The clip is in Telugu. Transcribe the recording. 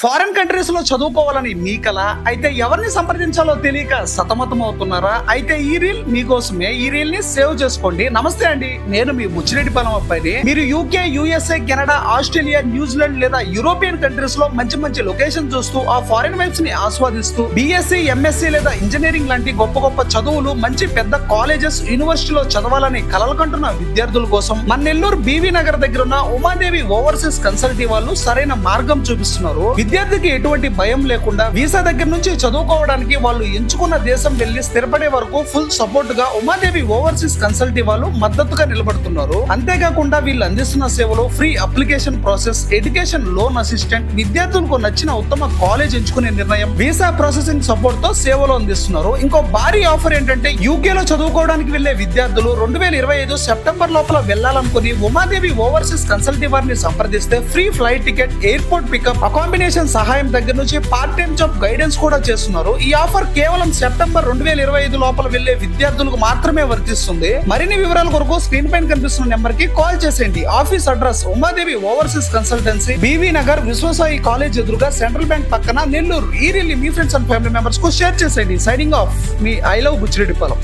ఫారెన్ కంట్రీస్ లో చదువుకోవాలని మీ కల అయితే ఎవరిని సంప్రదించాలో తెలియక సతమతం అవుతున్నారా? అయితే ఈ రీల్ మీకోసమే. ఈ రీల్ ని సేవ్ చేసుకోండి. నమస్తే అండి, నేను మీ బుచ్చిరెడ్డిపాలెం అబ్బాయిని. మీరు UK, USA, Canada, Australia, New Zealand లేదా యూరోపియన్ కంట్రీస్ లో మంచి మంచి లొకేషన్ చూస్తూ ఆ ఫారెన్ వైబ్స్ ని ఆస్వాదిస్తూ బిఎస్సి, ఎంఎస్సి లేదా ఇంజనీరింగ్ లాంటి గొప్ప గొప్ప చదువులు మంచి పెద్ద కాలేజెస్, యూనివర్సిటీలో చదవాలని కలలు కంటున్న విద్యార్థుల కోసం మన నెల్లూరు బీవీ నగర్ దగ్గర ఉన్న ఉమాదేవి ఓవర్సీస్ కన్సల్టీ వాళ్ళు సరైన మార్గం చూపిస్తున్నారు. విద్యార్థికి ఎటువంటి భయం లేకుండా వీసా దగ్గర నుంచి చదువుకోవడానికి వాళ్ళు ఎంచుకున్న దేశం వెళ్లి స్థిరపడే వరకు ఫుల్ సపోర్ట్ గా ఉమాదేవి ఓవర్సీస్ కన్సల్టీ వాళ్ళు మద్దతుగా నిలబడుతున్నారు. అంతేకాకుండా వీళ్ళు అందిస్తున్న సేవలు free application process, education loan assistant, విద్యార్థులకు నచ్చిన ఉత్తమ కాలేజ్ ఎంచుకునే నిర్ణయం, వీసా ప్రాసెసింగ్ సపోర్ట్ తో సేవలు అందిస్తున్నారు. ఇంకో భారీ ఆఫర్ ఏంటంటే యూకే లో చదువుకోవడానికి వెళ్లే విద్యార్థులు 2025 సెప్టెంబర్ లోపల వెళ్లాలనుకుని ఉమాదేవి ఓవర్సీస్ కన్సల్టీ వారిని సంప్రదిస్తే free flight ticket, airport pickup, accommodation సహాయం దగ్గర నుంచి పార్ట్ టైం జాబ్ గైడెన్స్ కూడా చేస్తున్నారు. ఈ ఆఫర్ కేవలం సెప్టెంబర్ 2025 లోపల వెళ్లే విద్యార్థులకు మాత్రమే వర్తిస్తుంది. మరిన్ని వివరాల కొరకు స్క్రీన్ పైన కనిపిస్తున్న నెంబర్ కి కాల్ చేసేయండి. Office address Umadevi overseas consultancy, BV Nagar, Vishwasai college ఎదురుగా, సెంట్రల్ బ్యాంక్ పక్కన, నెల్లూరు. ఈ రీల్ మీ ఫ్రెండ్స్ అండ్ ఫ్యామిలీ మెంబర్స్ కు షేర్ చేసేయండి. సైనింగ్ ఆఫ్, మీ ఐ లవ్ బుచ్చిరెడ్డిపాలెం.